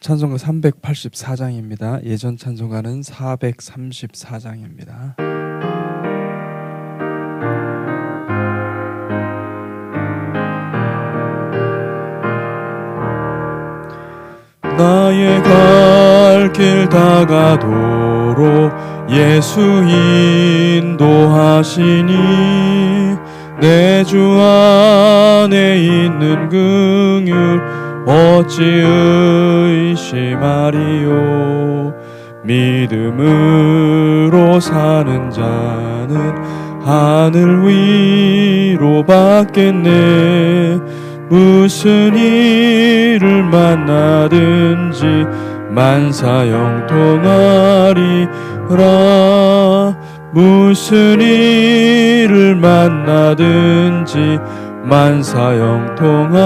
찬송가 384장입니다. 예전 찬송가는 434장입니다. 나의 갈 길 다가도록 예수 인도하시니 내 주 안에 있는 긍휼 어찌 의심하리요. 믿음으로 사는 자는 하늘 위로 받겠네. 무슨 일을 만나든지 만사 형통하리라. 무슨 일을 만나든지 만사 형통하리라.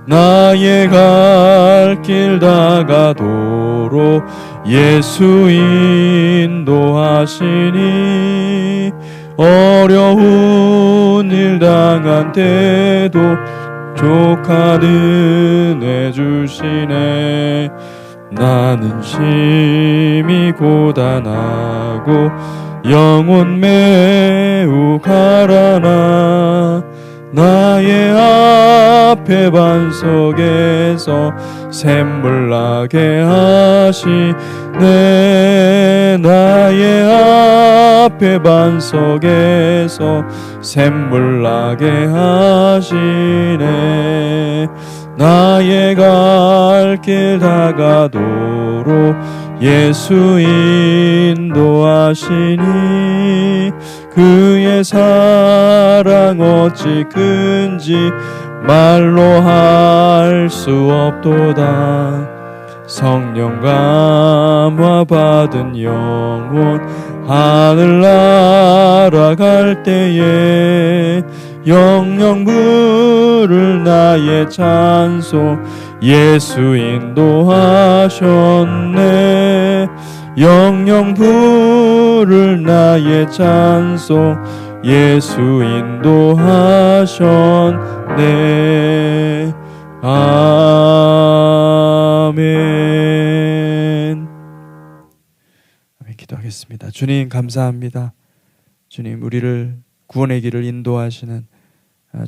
나의 갈 길 다가도록 예수 인도하시니 어려운 일 당한 때도 족한 은혜 주시네. 나는 심히 고단하고 영혼 매우 가라나. 나의 앞에 반석에서 샘물 나게 하시네. 나의 앞에 반석에서 샘물 나게 하시네. 나의 갈 길 다가도록 예수 인도하시니 그의 사랑 어찌 큰지 말로 할 수 없도다. 성령 감화 받은 영혼 하늘 날아갈 때에 영영 부를 나의 찬송 예수 인도하셨네. 영영 부를 나의 찬송 예수 인도하셨네. 아멘. 기도하겠습니다. 주님 감사합니다. 주님 우리를 구원의 길을 인도하시는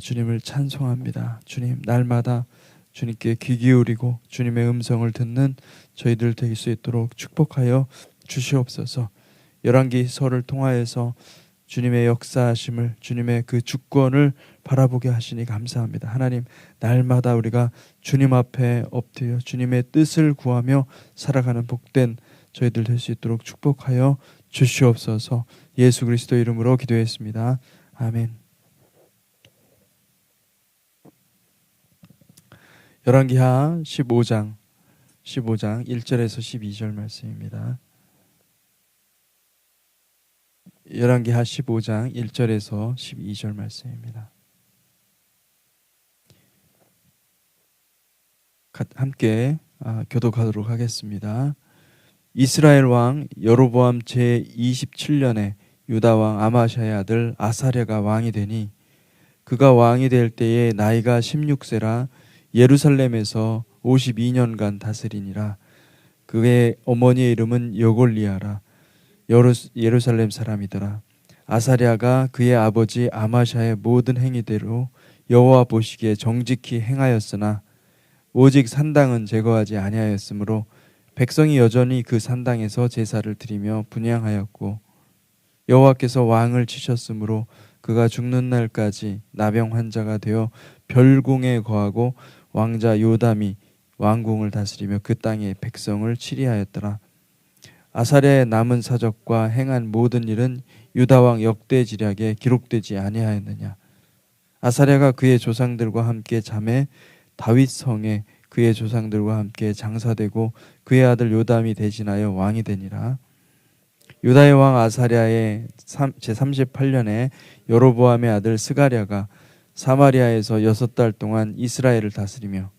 주님을 찬송합니다. 주님 날마다 주님께 귀 기울이고 주님의 음성을 듣는 저희들 될 수 있도록 축복하여 주시옵소서. 열왕기서를 통하여서 주님의 역사하심을 주님의 그 주권을 바라보게 하시니 감사합니다. 하나님 날마다 우리가 주님 앞에 엎드려 주님의 뜻을 구하며 살아가는 복된 저희들 될 수 있도록 축복하여 주시옵소서. 예수 그리스도 이름으로 기도했습니다. 아멘. 열왕기하 15장 1절에서 12절 말씀입니다. 열왕기하 15장 1절에서 12절 말씀입니다. 함께 교독하도록 하겠습니다. 이스라엘 왕 여로보암 제27년에 유다 왕 아마샤의 아들 아사랴가 왕이 되니 그가 왕이 될 때에 나이가 16세라 예루살렘에서 52년간 다스리니라. 그의 어머니의 이름은 여골리아라. 예루살렘 사람이더라. 아사랴가 그의 아버지 아마샤의 모든 행위대로 여호와 보시기에 정직히 행하였으나 오직 산당은 제거하지 아니하였으므로 백성이 여전히 그 산당에서 제사를 드리며 분향하였고 여호와께서 왕을 치셨으므로 그가 죽는 날까지 나병 환자가 되어 별궁에 거하고 왕자 요담이 왕궁을 다스리며 그 땅의 백성을 치리하였더라. 아사랴의 남은 사적과 행한 모든 일은 유다 왕 역대지략에 기록되지 아니하였느냐. 아사랴가 그의 조상들과 함께 잠에 다윗 성에 그의 조상들과 함께 장사되고 그의 아들 요담이 대신하여 왕이 되니라. 유다의 왕 아사랴의 제38년에 여로보암의 아들 스가랴가 사마리아에서 6달 동안 이스라엘을 다스리며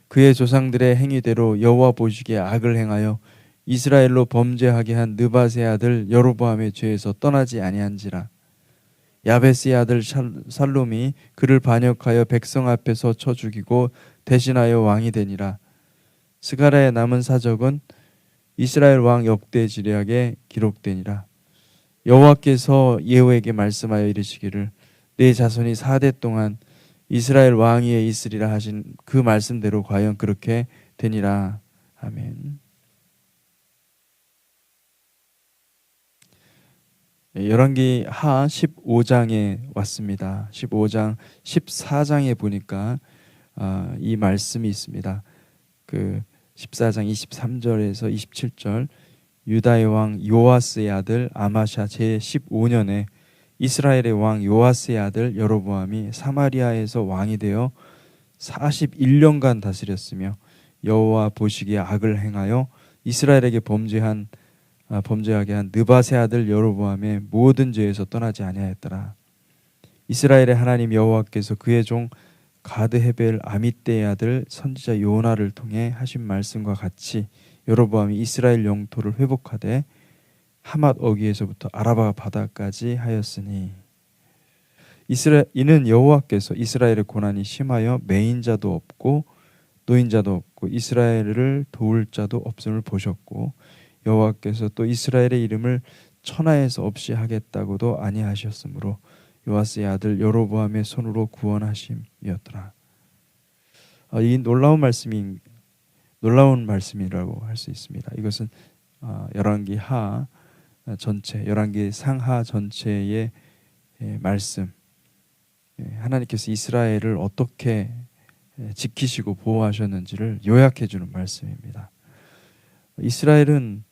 그의 조상들의 행위대로 여호와 보시기에 악을 행하여 이스라엘로 범죄하게 한 느밧의 아들 여로보암의 죄에서 떠나지 아니한지라. 야베스의 아들 살롬이 그를 반역하여 백성 앞에서 쳐 죽이고 대신하여 왕이 되니라. 스가랴의 남은 사적은 이스라엘 왕 역대 지략에 기록되니라. 여호와께서 예후에게 말씀하여 이르시기를 내 자손이 4대 동안 이스라엘 왕 위에 있으리라 하신 그 말씀대로 과연 그렇게 되니라. 아멘. 열왕기 하 15장에 왔습니다. 15장 14장에 보니까 이 말씀이 있습니다. 그 14장 23절에서 27절 유다의 왕 요아스의 아들 아마샤 제15년에 이스라엘의 왕 요아스의 아들 여로보암이 사마리아에서 왕이 되어 41년간 다스렸으며 여호와 보시기에 악을 행하여 이스라엘에게 범죄하게 한 느밧의 아들 여로보암의 모든 죄에서 떠나지 아니하였더라. 이스라엘의 하나님 여호와께서 그의 종 가드 헤벨 아미떼의 아들 선지자 요나를 통해 하신 말씀과 같이 여로보암이 이스라엘 영토를 회복하되 하맛 어귀에서부터 아라바 바다까지 하였으니 이는 여호와께서 이스라엘의 고난이 심하여 매인자도 없고 노인자도 없고 이스라엘을 도울 자도 없음을 보셨고 여호와께서 또 이스라엘의 이름을 천하에서 없이 하겠다고도 아니하셨으므로 요아스의 아들 여로보암의 손으로 구원하심이었더라. 이 놀라운 말씀이라고 할 수 있습니다. 이것은 열왕기 하 전체, 열왕기 상하 전체의 말씀. 하나님께서 이스라엘을 어떻게 지키시고 보호하셨는지를 요약해 주는 말씀입니다. 이스라엘은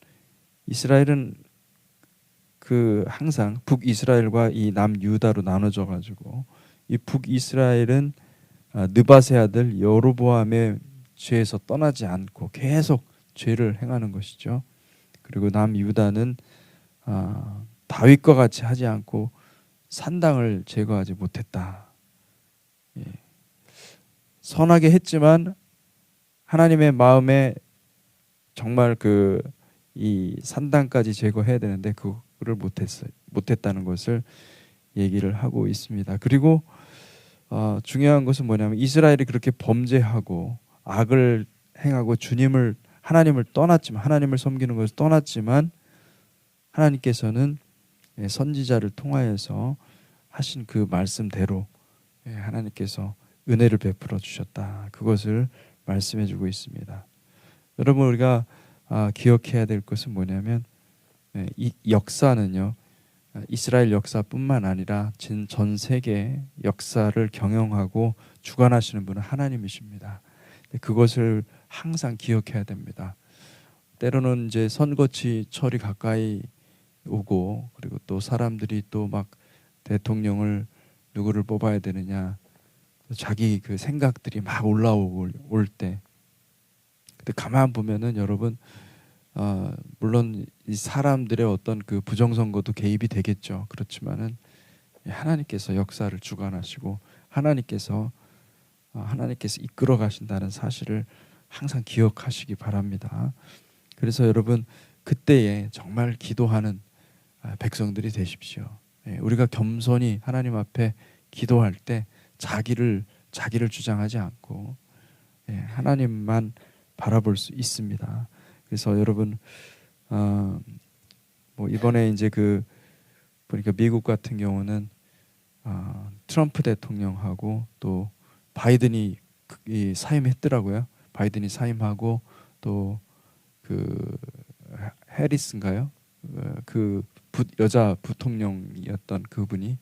그 항상 북이스라엘과 이 남유다로 나눠져 가지고 이 북이스라엘은 느밧의 아들 여로보암의 죄에서 떠나지 않고 계속 죄를 행하는 것이죠. 그리고 남유다는 다윗과 같이 하지 않고 산당을 제거하지 못했다. 선하게 했지만 하나님의 마음에 정말 이 산당까지 제거해야 되는데 그거를 못했다는 것을 얘기를 하고 있습니다. 그리고 중요한 것은 뭐냐면 이스라엘이 그렇게 범죄하고 악을 행하고 하나님을 떠났지만 하나님을 섬기는 것을 떠났지만 하나님께서는 선지자를 통하여서 하신 그 말씀대로 하나님께서 은혜를 베풀어 주셨다. 그것을 말씀해 주고 있습니다. 여러분 우리가 기억해야 될 것은 뭐냐면 이 역사는요. 이스라엘 역사뿐만 아니라 전 세계 역사를 경영하고 주관하시는 분은 하나님이십니다. 그것을 항상 기억해야 됩니다. 때로는 이제 선거철이 가까이 오고 그리고 또 사람들이 또 막 대통령을 누구를 뽑아야 되느냐 자기 그 생각들이 막 올라올 때 근데 가만 보면은 여러분 물론 이 사람들의 어떤 그 부정선거도 개입이 되겠죠. 그렇지만은 하나님께서 역사를 주관하시고 하나님께서 이끌어 가신다는 사실을 항상 기억하시기 바랍니다. 그래서 여러분 그때에 정말 기도하는 백성들이 되십시오. 우리가 겸손히 하나님 앞에 기도할 때 자기를 주장하지 않고 하나님만 바라볼 수 있습니다. 그래서 여러분 뭐 이번에 이제 보니까 미국 같은 경우는 트럼프 대통령하고 또 바이든이 사임했더라고요. 바이든이 사임하고 또 해리스인가요? 여자 부통령이었던 그분이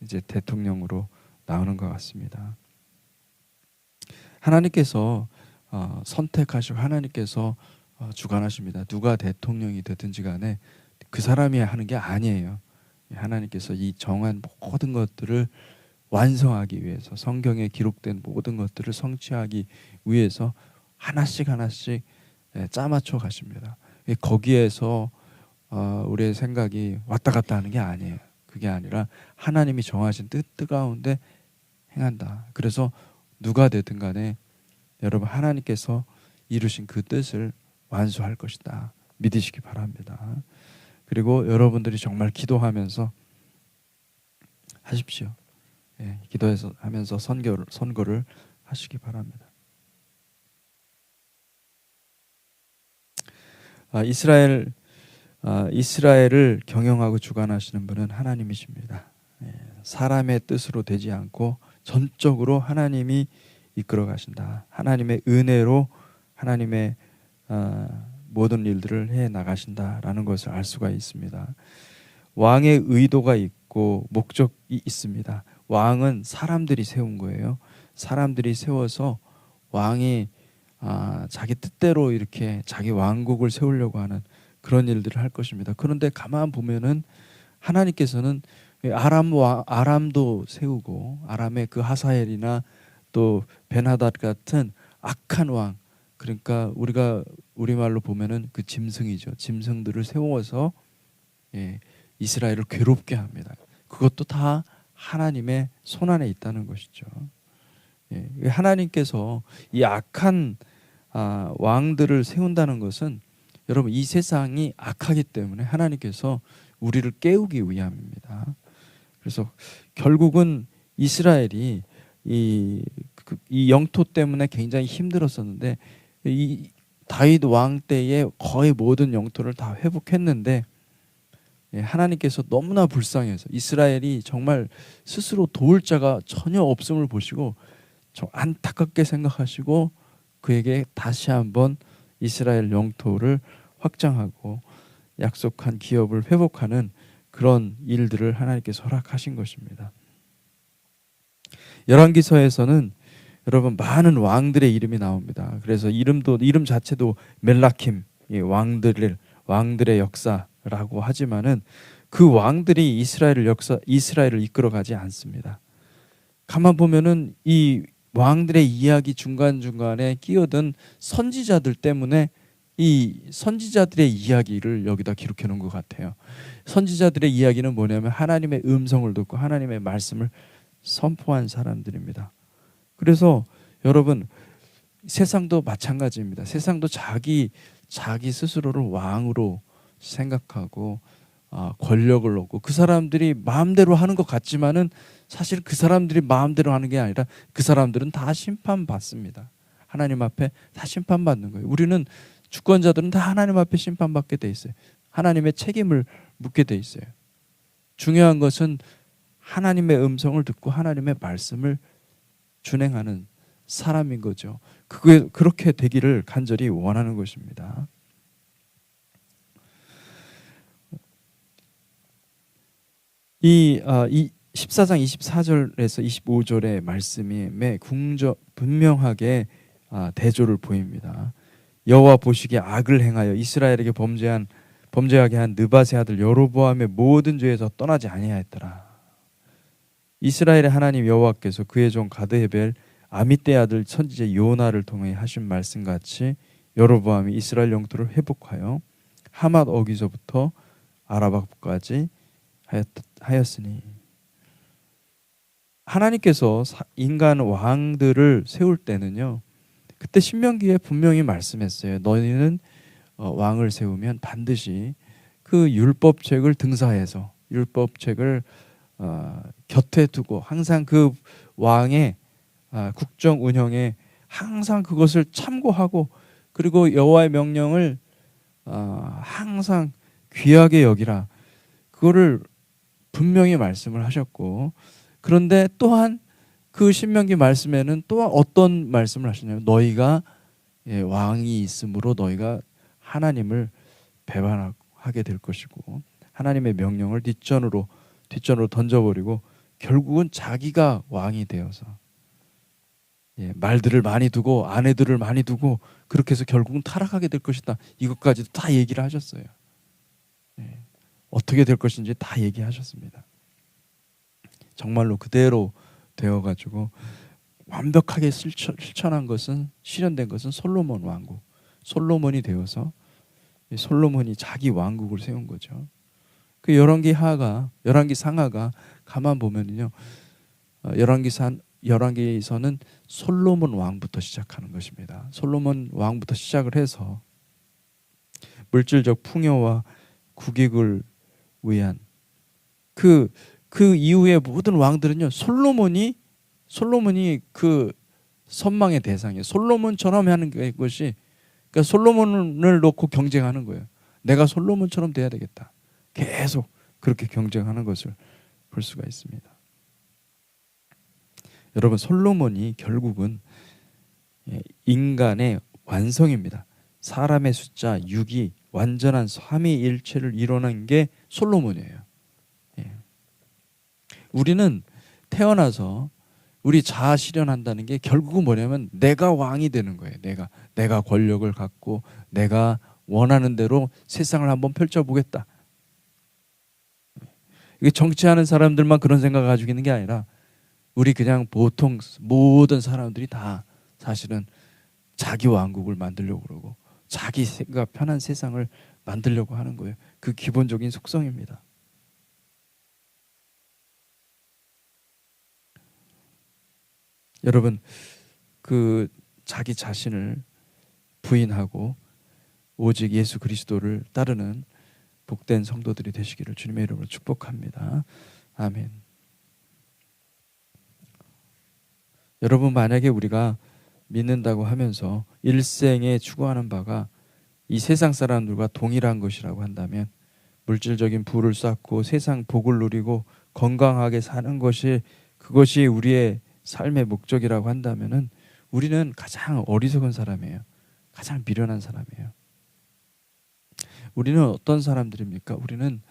이제 대통령으로 나오는 것 같습니다. 하나님께서 선택하시고 하나님께서 주관하십니다. 누가 대통령이 되든지 간에 그 사람이 하는 게 아니에요. 하나님께서 이 정한 모든 것들을 완성하기 위해서 성경에 기록된 모든 것들을 성취하기 위해서 하나씩 짜맞춰 가십니다. 거기에서 우리의 생각이 왔다 갔다 하는 게 아니에요. 그게 아니라 하나님이 정하신 뜻 가운데 행한다. 그래서 누가 되든 간에 여러분 하나님께서 이루신 그 뜻을 완수할 것이다. 믿으시기 바랍니다. 그리고 여러분들이 정말 기도하면서 하십시오. 기도해서 하면서 선거를 하시기 바랍니다. 이스라엘을 경영하고 주관하시는 분은 하나님이십니다. 사람의 뜻으로 되지 않고 전적으로 하나님이 이끌어 가신다. 하나님의 은혜로 하나님의 모든 일들을 해 나가신다라는 것을 알 수가 있습니다. 왕의 의도가 있고 목적이 있습니다. 왕은 사람들이 세운 거예요. 사람들이 세워서 왕이 자기 뜻대로 이렇게 자기 왕국을 세우려고 하는 그런 일들을 할 것입니다. 그런데 가만 보면은 하나님께서는 아람도 세우고 아람의 그 하사엘이나 또 베나닷 같은 악한 왕, 그러니까 우리가 우리말로 보면은 그 짐승이죠. 짐승들을 세워서 이스라엘을 괴롭게 합니다. 그것도 다 하나님의 손안에 있다는 것이죠. 하나님께서 이 악한 왕들을 세운다는 것은 여러분 이 세상이 악하기 때문에 하나님께서 우리를 깨우기 위함입니다. 그래서 결국은 이스라엘이 이 영토 때문에 굉장히 힘들었었는데 이 다윗 왕 때에 거의 모든 영토를 다 회복했는데 하나님께서 너무나 불쌍해서 이스라엘이 정말 스스로 도울 자가 전혀 없음을 보시고 좀 안타깝게 생각하시고 그에게 다시 한번 이스라엘 영토를 확장하고 약속한 기업을 회복하는 그런 일들을 하나님께서 허락하신 것입니다. 열왕기서에서는 여러분 많은 왕들의 이름이 나옵니다. 그래서 이름 자체도 멜라킴, 왕들의 역사라고 하지만은 그 왕들이 이스라엘을 이끌어가지 않습니다. 가만 보면은 이 왕들의 이야기 중간중간에 끼어든 선지자들 때문에 이 선지자들의 이야기를 여기다 기록해 놓은 것 같아요. 선지자들의 이야기는 뭐냐면 하나님의 음성을 듣고 하나님의 말씀을 선포한 사람들입니다. 그래서 여러분 세상도 마찬가지입니다. 세상도 자기 스스로를 왕으로 생각하고 권력을 얻고 그 사람들이 마음대로 하는 것 같지만은 사실 그 사람들이 마음대로 하는 게 아니라 그 사람들은 다 심판받습니다. 하나님 앞에 다 심판받는 거예요. 우리는 주권자들은 다 하나님 앞에 심판받게 돼 있어요. 하나님의 책임을 묻게 돼 있어요. 중요한 것은 하나님의 음성을 듣고 하나님의 말씀을 준행하는 사람인 거죠. 그렇게 되기를 간절히 원하는 것입니다. 이 14장 24절에서 25절의 말씀이 분명하게 대조를 보입니다. 여호와 보시기에 악을 행하여 이스라엘에게 범죄하게 한 느밧의 아들 여로보암의 모든 죄에서 떠나지 아니하였더라. 이스라엘의 하나님 여호와께서 그의 종 가드헤벨 아미떼 아들 선지자 요나를 통해 하신 말씀같이 여로보암이 이스라엘 영토를 회복하여 하맛 어기서부터 아라바까지 하였으니, 하나님께서 인간 왕들을 세울 때는요, 그때 신명기에 분명히 말씀했어요. 너희는 왕을 세우면 반드시 그 율법책을 등사해서 율법책을 곁에 두고 항상 그 왕의 국정 운영에 항상 그것을 참고하고 그리고 여호와의 명령을 항상 귀하게 여기라. 그거를 분명히 말씀을 하셨고, 그런데 또한 그 신명기 말씀에는 또 어떤 말씀을 하시냐면 너희가 왕이 있으므로 너희가 하나님을 배반하게 될 것이고 하나님의 명령을 뒷전으로 던져버리고 결국은 자기가 왕이 되어서 말들을 많이 두고 아내들을 많이 두고 그렇게 해서 결국은 타락하게 될 것이다. 이것까지도 다 얘기를 하셨어요. 어떻게 될 것인지 다 얘기하셨습니다. 정말로 그대로 되어가지고 완벽하게 실천한 것은, 실현된 것은 솔로몬 왕국, 솔로몬이 되어서 솔로몬이 자기 왕국을 세운 거죠. 그 열왕기 상하가 가만 보면요, 열왕기서는 솔로몬 왕부터 시작하는 것입니다. 솔로몬 왕부터 시작을 해서 물질적 풍요와 국익을 위한 그 이후의 모든 왕들은요, 솔로몬이 그 선망의 대상이에요. 솔로몬처럼 하는 것이 그러니까 솔로몬을 놓고 경쟁하는 거예요. 내가 솔로몬처럼 돼야 되겠다. 계속 그렇게 경쟁하는 것을 볼 수가 있습니다. 여러분, 솔로몬이 결국은 인간의 완성입니다. 사람의 숫자 6이 완전한 삼위일체를 이뤄낸 게 솔로몬이에요. 우리는 태어나서 우리 자아 실현한다는 게 결국은 뭐냐면 내가 왕이 되는 거예요. 내가 권력을 갖고 내가 원하는 대로 세상을 한번 펼쳐보겠다. 이게 정치하는 사람들만 그런 생각을 가지고 있는 게 아니라 우리 그냥 보통 모든 사람들이 다 사실은 자기 왕국을 만들려고 그러고 자기 생각 편한 세상을 만들려고 하는 거예요. 그 기본적인 속성입니다. 여러분, 그 자기 자신을 부인하고 오직 예수 그리스도를 따르는 복된 성도들이 되시기를 주님의 이름으로 축복합니다. 아멘. 여러분, 만약에 우리가 믿는다고 하면서 일생에 추구하는 바가 이 세상 사람들과 동일한 것이라고 한다면, 물질적인 부를 쌓고 세상 복을 누리고 건강하게 사는 것이 그것이 우리의 삶의 목적이라고 한다면은 우리는 가장 어리석은 사람이에요. 가장 미련한 사람이에요. 우리는 어떤 사람들입니까? 우리는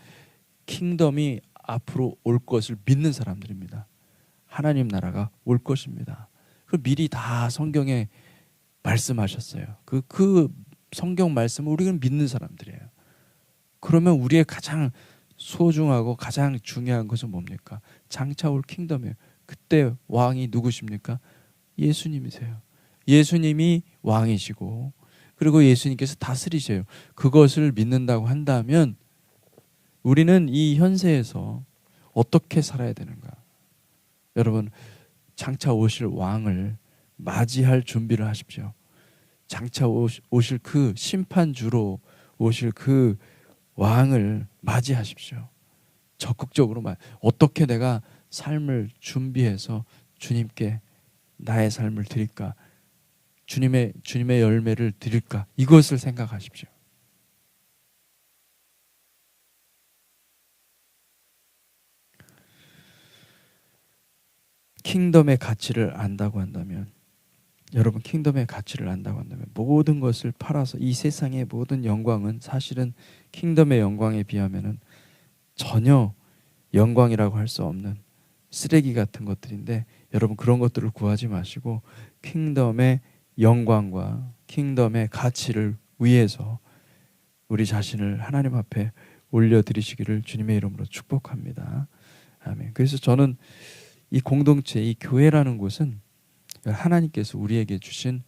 킹덤이 앞으로 올 것을 믿는 사람들입니다. 하나님 나라가 올 것입니다. 그 미리 다 성경에 말씀하셨어요. 그 성경 말씀을 우리는 믿는 사람들이에요. 그러면 우리의 가장 소중하고 가장 중요한 것은 뭡니까? 장차 올 킹덤이에요. 그때 왕이 누구십니까? 예수님이세요. 예수님이 왕이시고 그리고 예수님께서 다스리세요. 그것을 믿는다고 한다면 우리는 이 현세에서 어떻게 살아야 되는가? 여러분, 장차 오실 왕을 맞이할 준비를 하십시오. 장차 오실 그 심판주로 오실 그 왕을 맞이하십시오. 적극적으로 어떻게 내가 삶을 준비해서 주님께 나의 삶을 드릴까? 주님의 열매를 드릴까? 이것을 생각하십시오. 킹덤의 가치를 안다고 한다면, 여러분, 킹덤의 가치를 안다고 한다면 모든 것을 팔아서 이 세상의 모든 영광은 사실은 킹덤의 영광에 비하면은 전혀 영광이라고 할 수 없는 쓰레기 같은 것들인데, 여러분 그런 것들을 구하지 마시고 킹덤의 영광과 킹덤의 가치를 위해서 우리 자신을 하나님 앞에 올려드리시기를 주님의 이름으로 축복합니다. 아멘. 그래서 저는 이 공동체, 이 교회라는 곳은 하나님께서 우리에게 주신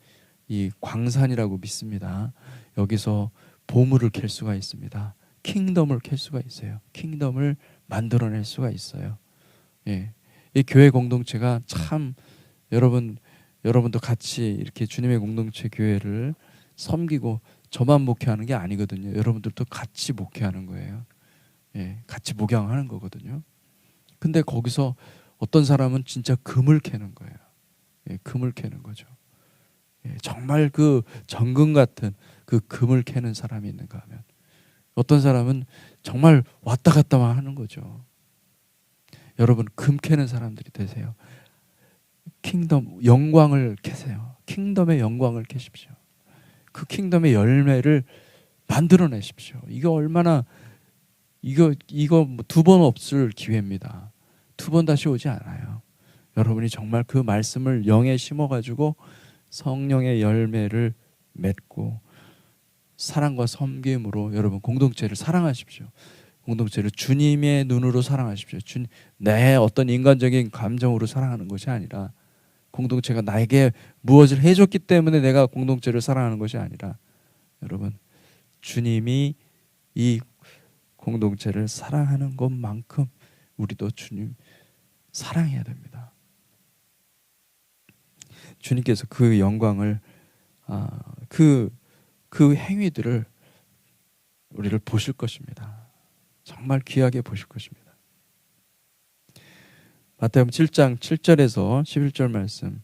이 광산이라고 믿습니다. 여기서 보물을 캘 수가 있습니다. 킹덤을 캘 수가 있어요. 킹덤을 만들어낼 수가 있어요. 예. 이 교회 공동체가 참 여러분도 같이 이렇게 주님의 공동체 교회를 섬기고 저만 목회하는 게 아니거든요. 여러분들도 같이 목회하는 거예요. 예. 같이 목양하는 거거든요. 근데 거기서 어떤 사람은 진짜 금을 캐는 거예요. 예, 금을 캐는 거죠. 예, 정말 그 정금 같은 그 금을 캐는 사람이 있는가 하면 어떤 사람은 정말 왔다 갔다만 하는 거죠. 여러분, 금 캐는 사람들이 되세요. 킹덤 영광을 캐세요. 킹덤의 영광을 캐십시오. 그 킹덤의 열매를 만들어내십시오. 이거 얼마나 이거 두 번 없을 기회입니다. 두 번 다시 오지 않아요. 여러분이 정말 그 말씀을 영에 심어가지고 성령의 열매를 맺고 사랑과 섬김으로 여러분 공동체를 사랑하십시오. 공동체를 주님의 눈으로 사랑하십시오. 내 어떤 인간적인 감정으로 사랑하는 것이 아니라, 공동체가 나에게 무엇을 해줬기 때문에 내가 공동체를 사랑하는 것이 아니라, 여러분 주님이 이 공동체를 사랑하는 것만큼 우리도 주님 사랑해야 됩니다. 주님께서 그 영광을 그 행위들을 우리를 보실 것입니다. 정말 귀하게 보실 것입니다. 마태복음 7장 7절에서 11절 말씀,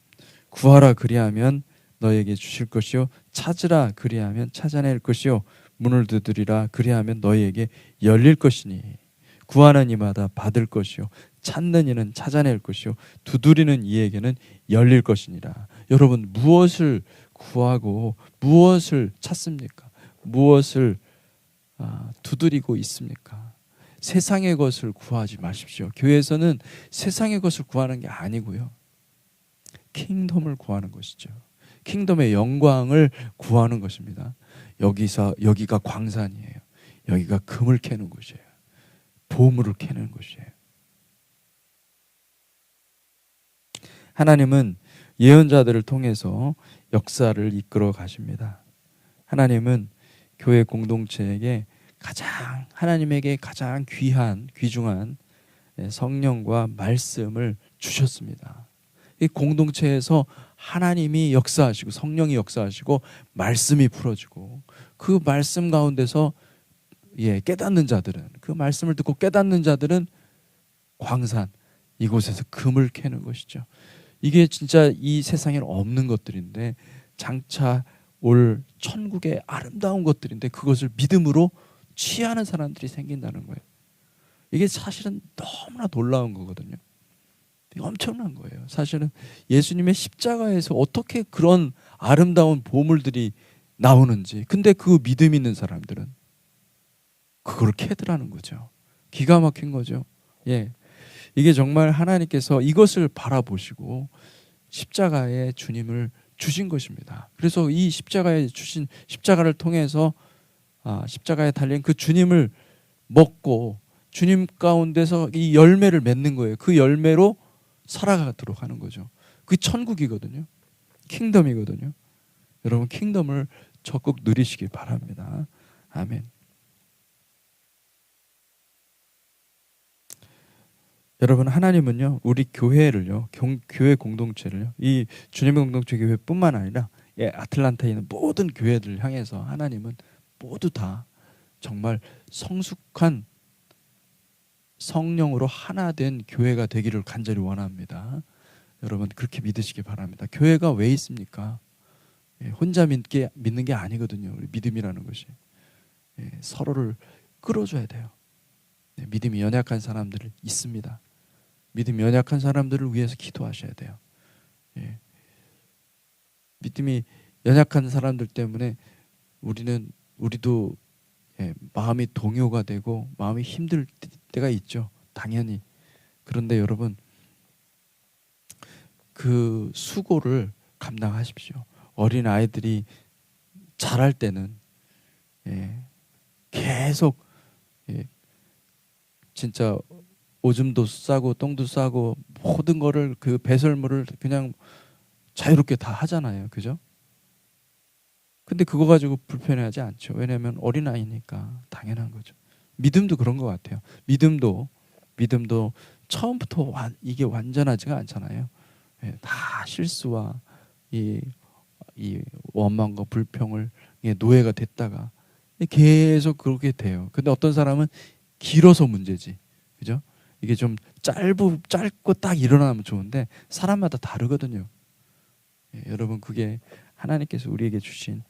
구하라 그리하면 너에게 주실 것이요 찾으라 그리하면 찾아낼 것이요 문을 두드리라 그리하면 너희에게 열릴 것이니 구하는 이마다 받을 것이요 찾는 이는 찾아낼 것이요 두드리는 이에게는 열릴 것이니라. 여러분, 무엇을 구하고 무엇을 찾습니까? 무엇을 두드리고 있습니까? 세상의 것을 구하지 마십시오. 교회에서는 세상의 것을 구하는 게 아니고요, 킹덤을 구하는 것이죠. 킹덤의 영광을 구하는 것입니다. 여기가 광산이에요. 여기가 금을 캐는 곳이에요. 보물을 캐는 곳이에요. 하나님은 예언자들을 통해서 역사를 이끌어 가십니다. 하나님은 교회 공동체에게 하나님에게 가장 귀중한 성령과 말씀을 주셨습니다. 이 공동체에서 하나님이 역사하시고 성령이 역사하시고 말씀이 풀어지고 그 말씀 가운데서 깨닫는 자들은, 그 말씀을 듣고 깨닫는 자들은 광산, 이곳에서 금을 캐는 것이죠. 이게 진짜 이 세상에는 없는 것들인데 장차 올 천국의 아름다운 것들인데 그것을 믿음으로 취하는 사람들이 생긴다는 거예요. 이게 사실은 너무나 놀라운 거거든요. 엄청난 거예요. 사실은 예수님의 십자가에서 어떻게 그런 아름다운 보물들이 나오는지, 근데 그 믿음 있는 사람들은 그걸 캐더라는 거죠. 기가 막힌 거죠. 이게 정말 하나님께서 이것을 바라보시고 십자가에 주님을 주신 것입니다. 그래서 이 십자가에 주신, 십자가를 통해서 십자가에 달린 그 주님을 먹고 주님 가운데서 이 열매를 맺는 거예요. 그 열매로 살아가도록 하는 거죠. 그게 천국이거든요. 킹덤이거든요. 여러분, 킹덤을 적극 누리시길 바랍니다. 아멘. 여러분, 하나님은요, 우리 교회를요, 교회 공동체를요, 이 주님의 공동체 교회뿐만 아니라 아틀란타에 있는 모든 교회들을 향해서 하나님은 모두 다 정말 성숙한 성령으로 하나 된 교회가 되기를 간절히 원합니다. 여러분, 그렇게 믿으시기 바랍니다. 교회가 왜 있습니까? 혼자 믿는 게 아니거든요. 우리 믿음이라는 것이 서로를 끌어줘야 돼요. 믿음이 연약한 사람들이 있습니다. 믿음이 연약한 사람들을 위해서 기도하셔야 돼요. 믿음이 연약한 사람들 때문에 우리도 마음이 동요가 되고 마음이 힘들 때가 있죠. 당연히. 그런데 여러분, 그 수고를 감당하십시오. 어린 아이들이 자랄 때는 계속 진짜 오줌도 싸고 똥도 싸고 모든 거를, 그 배설물을 그냥 자유롭게 다 하잖아요. 그죠? 근데 그거 가지고 불편해하지 않죠. 왜냐하면 어린아이니까 당연한 거죠. 믿음도 그런 것 같아요. 믿음도 처음부터 이게 완전하지가 않잖아요. 다 실수와 이 원망과 불평을 노예가 됐다가 계속 그렇게 돼요. 근데 어떤 사람은 길어서 문제지. 그죠? 이게 좀 짧고 딱 일어나면 좋은데 사람마다 다르거든요. 여러분, 그게 하나님께서 우리에게 주신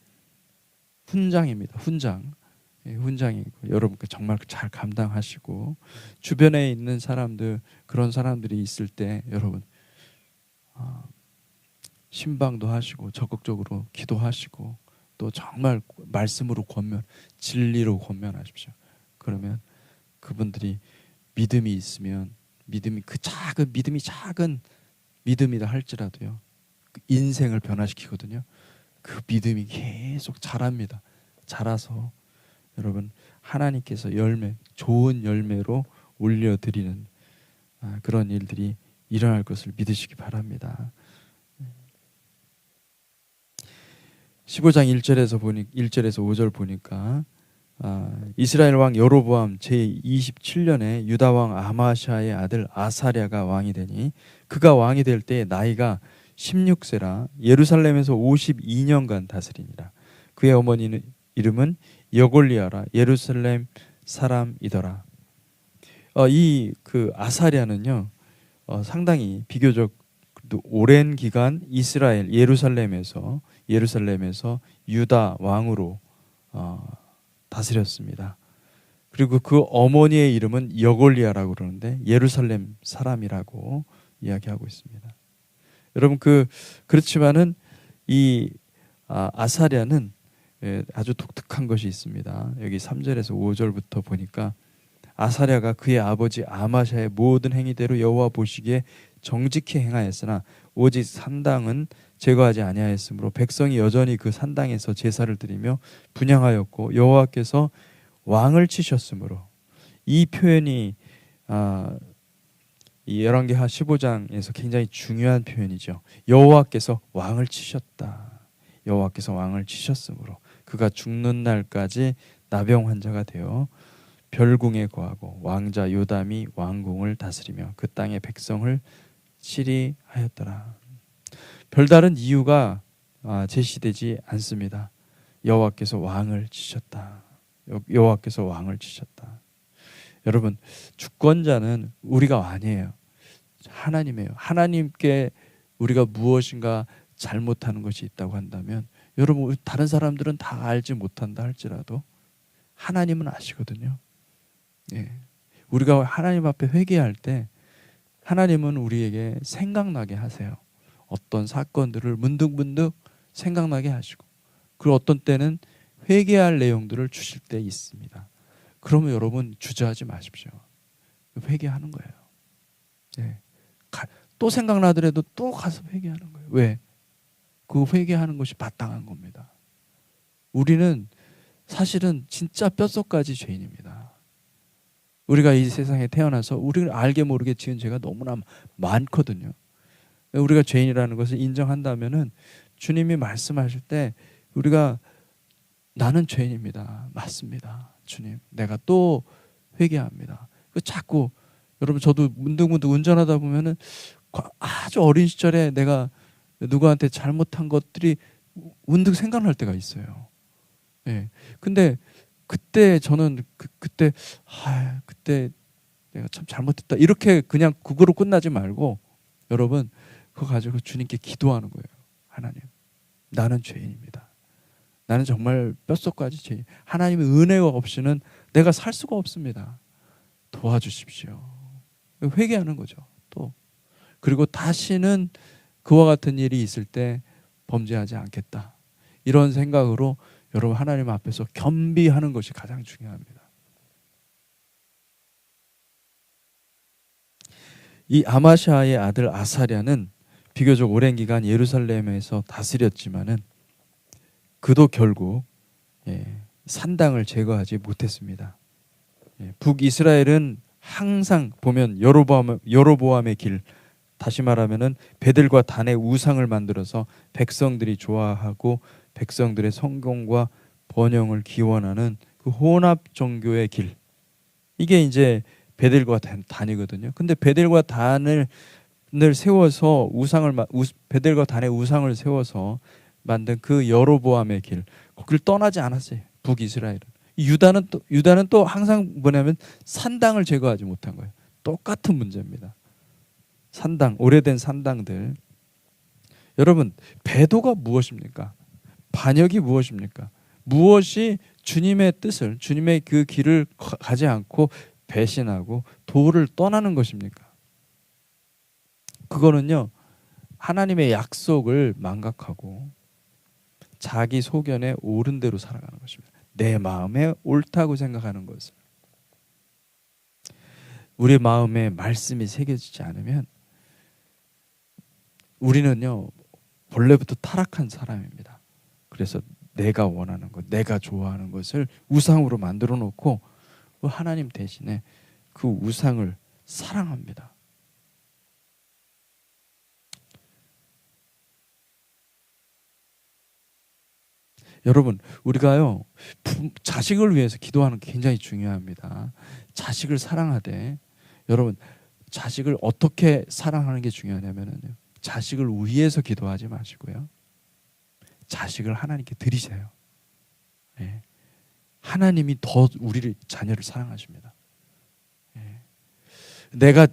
훈장입니다. 훈장이고 여러분께 정말 잘 감당하시고, 주변에 있는 사람들, 그런 사람들이 있을 때 여러분 신방도 하시고 적극적으로 기도하시고 또 정말 말씀으로 진리로 권면하십시오. 그러면 그분들이 믿음이 있으면 믿음이 작은 믿음이라 할지라도요, 그 인생을 변화시키거든요. 그 믿음이 계속 자랍니다. 자라서 여러분, 하나님께서 좋은 열매로 올려드리는 그런 일들이 일어날 것을 믿으시기 바랍니다. 15장 1절에서 5절 보니까 이스라엘 왕 여로보암 제27년에 유다 왕 아마시아의 아들 아사랴가 왕이 되니 그가 왕이 될 때 나이가 16세라 예루살렘에서 52년간 다스리니라. 그의 어머니는 이름은 여골리아라 예루살렘 사람이더라. 이 그 아사랴는요, 상당히 비교적 오랜 기간 이스라엘 예루살렘에서 유다 왕으로 다스렸습니다. 그리고 그 어머니의 이름은 여골리아라고 그러는데 예루살렘 사람이라고 이야기하고 있습니다. 여러분 그렇지만은 이 아사랴는 아주 독특한 것이 있습니다. 여기 3절에서 5절부터 보니까 아사랴가 그의 아버지 아마샤의 모든 행위대로 여호와 보시기에 정직히 행하였으나 오직 산당은 제거하지 아니하였으므로 백성이 여전히 그 산당에서 제사를 드리며 분향하였고 여호와께서 왕을 치셨으므로 이 표현이 이 열왕기하 15장에서 굉장히 중요한 표현이죠. 여호와께서 왕을 치셨다. 여호와께서 왕을 치셨으므로 그가 죽는 날까지 나병 환자가 되어 별궁에 거하고 왕자 요담이 왕궁을 다스리며 그 땅의 백성을 치리하였더라. 별다른 이유가 제시되지 않습니다. 여호와께서 왕을 치셨다. 여호와께서 왕을 치셨다. 여러분, 주권자는 우리가 아니에요. 하나님이에요. 하나님께 우리가 무엇인가 잘못하는 것이 있다고 한다면 여러분, 다른 사람들은 다 알지 못한다 할지라도 하나님은 아시거든요. 예. 우리가 하나님 앞에 회개할 때 하나님은 우리에게 생각나게 하세요. 어떤 사건들을 문득문득 생각나게 하시고, 그리고 어떤 때는 회개할 내용들을 주실 때 있습니다. 그러면 여러분 주저하지 마십시오. 회개하는 거예요. 예. 또 생각나더라도 또 가서 회개하는 거예요. 왜? 그 회개하는 것이 마땅한 겁니다. 우리는 사실은 진짜 뼛속까지 죄인입니다. 우리가 이 세상에 태어나서 우리를 알게 모르게 지은 죄가 너무나 많거든요. 우리가 죄인이라는 것을 인정한다면은 주님이 말씀하실 때 우리가 나는 죄인입니다. 맞습니다. 주님, 내가 또 회개합니다. 자꾸 여러분 저도 문득문득 운전하다 보면은 아주 어린 시절에 내가 누구한테 잘못한 것들이 문득 생각날 때가 있어요. 예. 근데 그때 저는 그때 내가 참 잘못했다 이렇게 그냥 그거로 끝나지 말고 여러분 그거 가지고 주님께 기도하는 거예요. 하나님, 나는 죄인입니다. 나는 정말 뼛속까지 죄인. 하나님의 은혜가 없이는 내가 살 수가 없습니다. 도와주십시오. 회개하는 거죠. 또 그리고 다시는 그와 같은 일이 있을 때 범죄하지 않겠다. 이런 생각으로 여러분 하나님 앞에서 겸비하는 것이 가장 중요합니다. 이 아마샤의 아들 아사랴는 비교적 오랜 기간 예루살렘에서 다스렸지만은 그도 결국 산당을 제거하지 못했습니다. 북이스라엘은 항상 보면 여로보암의 길, 다시 말하면은 베델과 단의 우상을 만들어서 백성들이 좋아하고 백성들의 성공과 번영을 기원하는 그 혼합 종교의 길, 이게 이제 베델과 단이거든요. 근데 베델과 단을 세워서 베델과 단의 우상을 세워서 만든 그 여로보암의 길, 거기를 떠나지 않았어요. 북이스라엘은. 유다는 또 항상 뭐냐면 산당을 제거하지 못한 거예요. 똑같은 문제입니다. 산당, 오래된 산당들. 여러분, 배도가 무엇입니까? 반역이 무엇입니까? 무엇이 주님의 뜻을, 주님의 그 길을 가지 않고 배신하고 도를 떠나는 것입니까? 그거는요, 하나님의 약속을 망각하고 자기 소견에 옳은 대로 살아가는 것입니다. 내 마음에 옳다고 생각하는 것을. 우리 마음에 말씀이 새겨지지 않으면 우리는요, 본래부터 타락한 사람입니다. 그래서 내가 원하는 것, 내가 좋아하는 것을 우상으로 만들어 놓고 하나님 대신에 그 우상을 사랑합니다. 여러분, 우리가요, 자식을 위해서 기도하는 게 굉장히 중요합니다. 자식을 사랑하되, 여러분, 자식을 어떻게 사랑하는 게 중요하냐면요, 자식을 위해서 기도하지 마시고요, 자식을 하나님께 드리세요. 예. 하나님이 더 우리를 자녀를 사랑하십니다. 예. 내가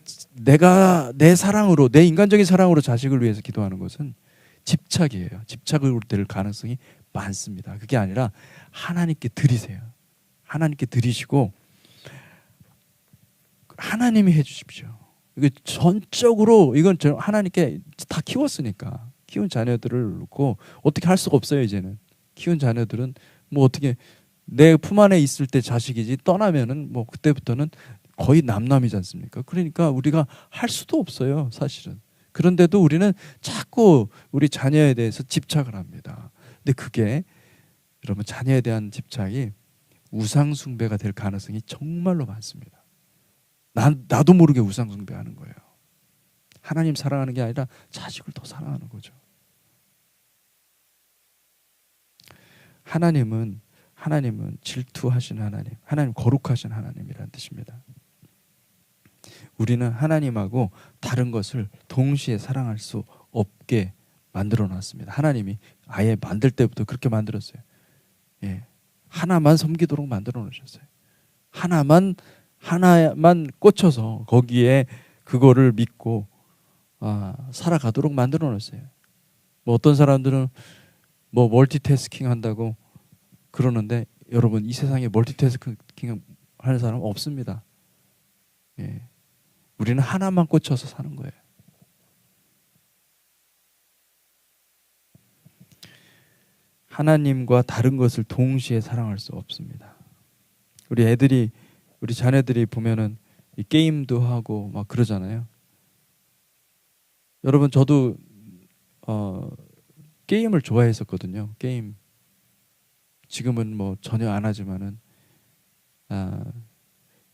내 사랑으로, 내 인간적인 사랑으로 자식을 위해서 기도하는 것은 집착이에요. 집착으로 될 가능성이 많습니다. 그게 아니라 하나님께 드리세요. 하나님께 드리시고 하나님이 해주십시오. 이게 전적으로 이건 하나님께 다 키웠으니까, 키운 자녀들을 놓고 어떻게 할 수가 없어요. 이제는 키운 자녀들은 뭐 어떻게, 내 품 안에 있을 때 자식이지 떠나면은 뭐 그때부터는 거의 남남이지 않습니까? 그러니까 우리가 할 수도 없어요, 사실은. 그런데도 우리는 자꾸 우리 자녀에 대해서 집착을 합니다. 근데 그게 여러분, 자녀에 대한 집착이 우상숭배가 될 가능성이 정말로 많습니다. 나도 모르게 우상숭배하는 거예요. 하나님 사랑하는 게 아니라 자식을 더 사랑하는 거죠. 하나님은 질투하신 하나님 거룩하신 하나님이라는 뜻입니다. 우리는 하나님하고 다른 것을 동시에 사랑할 수 없게 만들어 놨습니다. 하나님이 아예 만들 때부터 그렇게 만들었어요. 예. 하나만 섬기도록 만들어 놓으셨어요. 하나만 꽂혀서 거기에 그거를 믿고 살아가도록 만들어 놨어요. 뭐 어떤 사람들은 뭐 멀티태스킹 한다고 그러는데, 여러분, 이 세상에 멀티태스킹 하는 사람 없습니다. 예. 우리는 하나만 꽂혀서 사는 거예요. 하나님과 다른 것을 동시에 사랑할 수 없습니다. 우리 자녀들이 보면은 이 게임도 하고 막 그러잖아요. 여러분, 저도 게임을 좋아했었거든요. 게임. 지금은 뭐 전혀 안 하지만은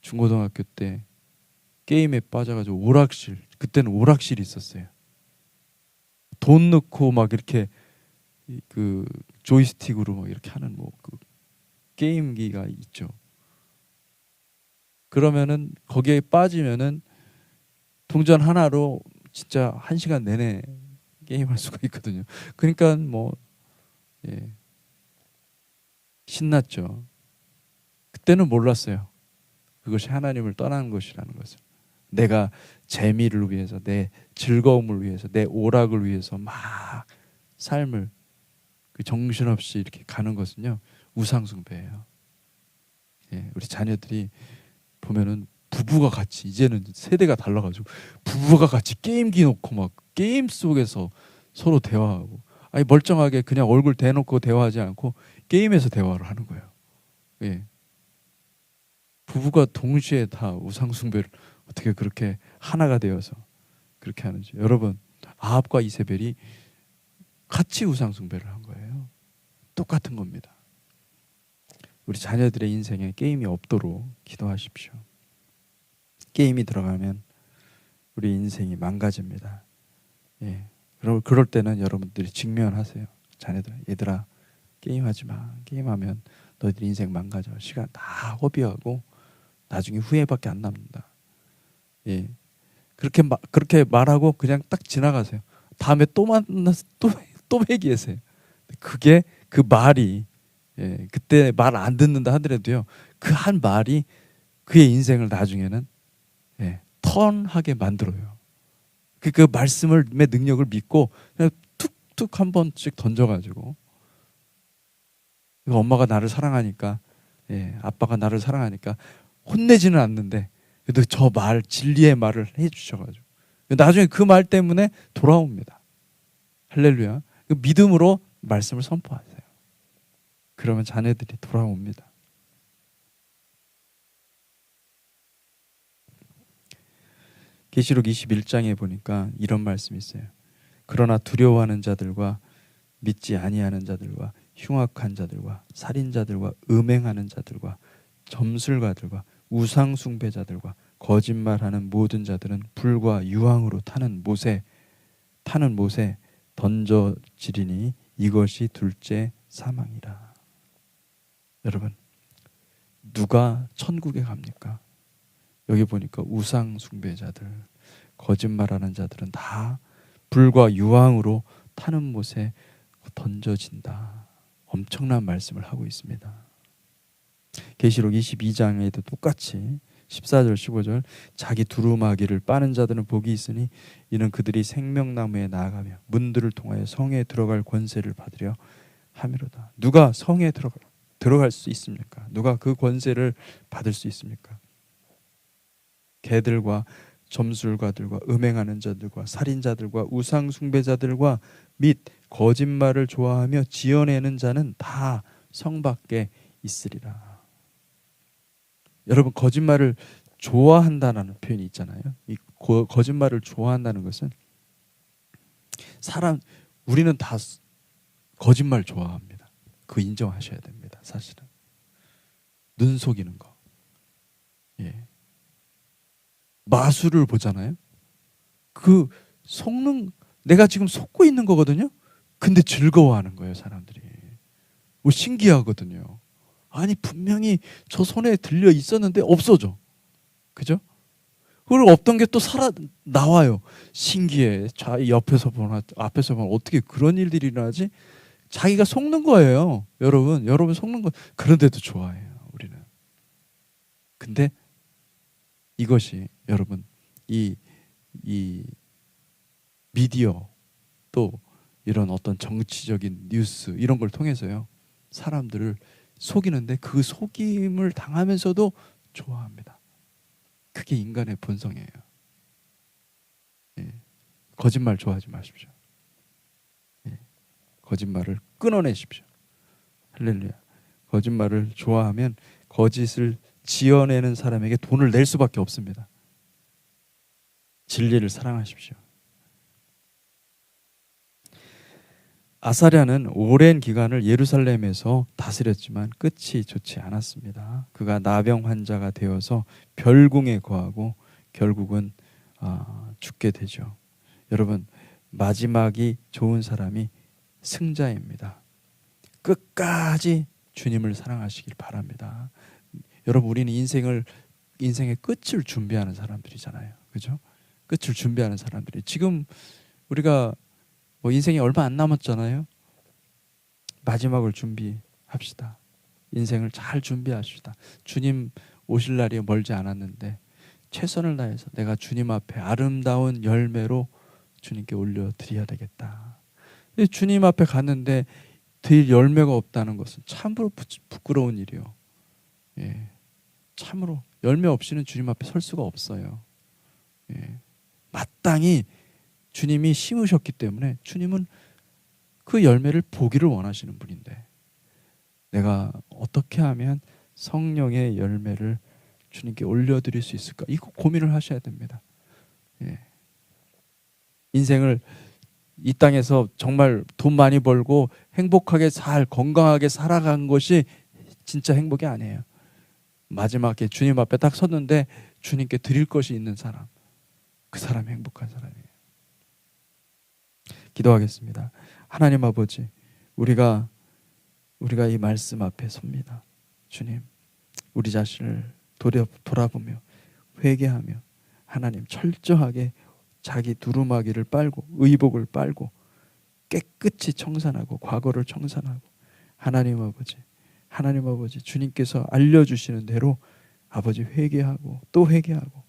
중고등학교 때 게임에 빠져가지고 그때는 오락실이 있었어요. 돈 넣고 막 이렇게 그 조이스틱으로 막 이렇게 하는 뭐 그 게임기가 있죠. 그러면은 거기에 빠지면은 동전 하나로 진짜 1시간 내내 게임할 수가 있거든요. 그러니까 뭐 신났죠. 그때는 몰랐어요. 그것이 하나님을 떠나는 것이라는 것을. 내가 재미를 위해서, 내 즐거움을 위해서, 내 오락을 위해서 막 삶을 정신없이 이렇게 가는 것은요, 우상숭배예요. 우리 자녀들이 보면은 부부가 같이, 이제는 세대가 달라가지고 부부가 같이 게임기 놓고 막 게임 속에서 서로 대화하고, 아니 멀쩡하게 그냥 얼굴 대놓고 대화하지 않고 게임에서 대화를 하는 거예요. 부부가 동시에 다 우상숭배를 어떻게 그렇게 하나가 되어서 그렇게 하는지. 여러분, 아합과 이세벨이 같이 우상숭배를 한 거예요. 똑같은 겁니다. 우리 자녀들의 인생에 게임이 없도록 기도하십시오. 게임이 들어가면 우리 인생이 망가집니다. 그럴 때는 여러분들이 직면하세요. 자녀들, 얘들아 게임하지 마. 게임하면 너희들 인생 망가져. 시간 다 허비하고 나중에 후회밖에 안 남는다. 그렇게 말하고 그냥 딱 지나가세요. 다음에 또 만나서 또 얘기하세요. 그게 그 말이, 그때 말 안 듣는다 하더라도요, 그 한 말이 그의 인생을 나중에는 턴하게 만들어요. 그 말씀의 능력을 믿고 그냥 툭툭 한 번씩 던져가지고, 엄마가 나를 사랑하니까, 아빠가 나를 사랑하니까 혼내지는 않는데 그래도 저 말, 진리의 말을 해주셔가지고 나중에 그 말 때문에 돌아옵니다. 할렐루야. 그 믿음으로 말씀을 선포하세요. 그러면 자녀들이 돌아옵니다. 계시록 21장에 보니까 이런 말씀이 있어요. 그러나 두려워하는 자들과 믿지 아니하는 자들과 흉악한 자들과 살인자들과 음행하는 자들과 점술가들과 우상숭배자들과 거짓말하는 모든 자들은 불과 유황으로 타는 못에 던져지리니 이것이 둘째 사망이라. 여러분, 누가 천국에 갑니까? 여기 보니까 우상숭배자들, 거짓말하는 자들은 다 불과 유황으로 타는 못에 던져진다. 엄청난 말씀을 하고 있습니다. 계시록 22장에도 똑같이 14절 15절 자기 두루마기를 빠는 자들은 복이 있으니 이는 그들이 생명나무에 나아가며 문들을 통하여 성에 들어갈 권세를 받으려 함이로다. 누가 성에 들어갈 수 있습니까? 누가 그 권세를 받을 수 있습니까? 개들과 점술가들과 음행하는 자들과 살인자들과 우상 숭배자들과 및 거짓말을 좋아하며 지어내는 자는 다 성 밖에 있으리라. 여러분, 거짓말을 좋아한다는 표현이 있잖아요. 이 거짓말을 좋아한다는 것은 우리는 다 거짓말 좋아합니다. 그거 인정하셔야 됩니다. 사실은 눈 속이는 거. 예. 마술을 보잖아요. 그 내가 지금 속고 있는 거거든요. 근데 즐거워하는 거예요, 사람들이. 신기하거든요. 아니, 분명히 저 손에 들려 있었는데 없어져. 그죠? 그리고 없던 게 또 나와요. 신기해. 옆에서 보나 앞에서 보나 어떻게 그런 일들이 일어나지? 자기가 속는 거예요. 여러분 속는 거. 그런데도 좋아해요, 우리는. 근데 이것이 여러분 이 미디어 또 이런 어떤 정치적인 뉴스 이런 걸 통해서요. 사람들을 속이는데 그 속임을 당하면서도 좋아합니다. 그게 인간의 본성이에요. 예. 거짓말 좋아하지 마십시오. 예. 거짓말을 끊어내십시오. 할렐루야. 거짓말을 좋아하면 거짓을 지어내는 사람에게 돈을 낼 수밖에 없습니다. 진리를 사랑하십시오. 아사랴는 오랜 기간을 예루살렘에서 다스렸지만 끝이 좋지 않았습니다. 그가 나병 환자가 되어서 별궁에 거하고 결국은 죽게 되죠. 여러분, 마지막이 좋은 사람이 승자입니다. 끝까지 주님을 사랑하시길 바랍니다. 여러분, 우리는 인생의 끝을 준비하는 사람들이잖아요. 그죠? 끝을 준비하는 사람들이. 지금 우리가 인생이 얼마 안 남았잖아요. 마지막을 준비합시다. 인생을 잘 준비합시다. 주님 오실 날이 멀지 않았는데 최선을 다해서 내가 주님 앞에 아름다운 열매로 주님께 올려드려야 되겠다. 주님 앞에 갔는데 드릴 열매가 없다는 것은 참으로 부끄러운 일이요. 예, 참으로 열매 없이는 주님 앞에 설 수가 없어요. 예, 마땅히 주님이 심으셨기 때문에 주님은 그 열매를 보기를 원하시는 분인데 내가 어떻게 하면 성령의 열매를 주님께 올려드릴 수 있을까? 이거 고민을 하셔야 됩니다. 예. 인생을 이 땅에서 정말 돈 많이 벌고 행복하게 건강하게 살아간 것이 진짜 행복이 아니에요. 마지막에 주님 앞에 딱 섰는데 주님께 드릴 것이 있는 사람, 그 사람이 행복한 사람이에요. 기도하겠습니다. 하나님 아버지, 우리가 이 말씀 앞에 섭니다. 주님, 우리 자신을 돌아보며 회개하며 하나님 철저하게 자기 두루마기를 빨고 의복을 빨고 깨끗이 청산하고 과거를 청산하고 하나님 아버지 주님께서 알려주시는 대로 아버지 회개하고 또 회개하고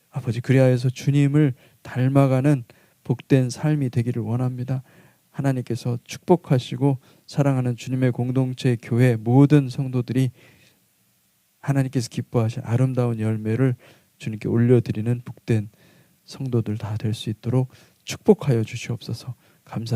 아버지 그리하여서 주님을 닮아가는 복된 삶이 되기를 원합니다. 하나님께서 축복하시고 사랑하는 주님의 공동체 교회 모든 성도들이 하나님께서 기뻐하신 아름다운 열매를 주님께 올려드리는 복된 성도들 다 될 수 있도록 축복하여 주시옵소서. 감사.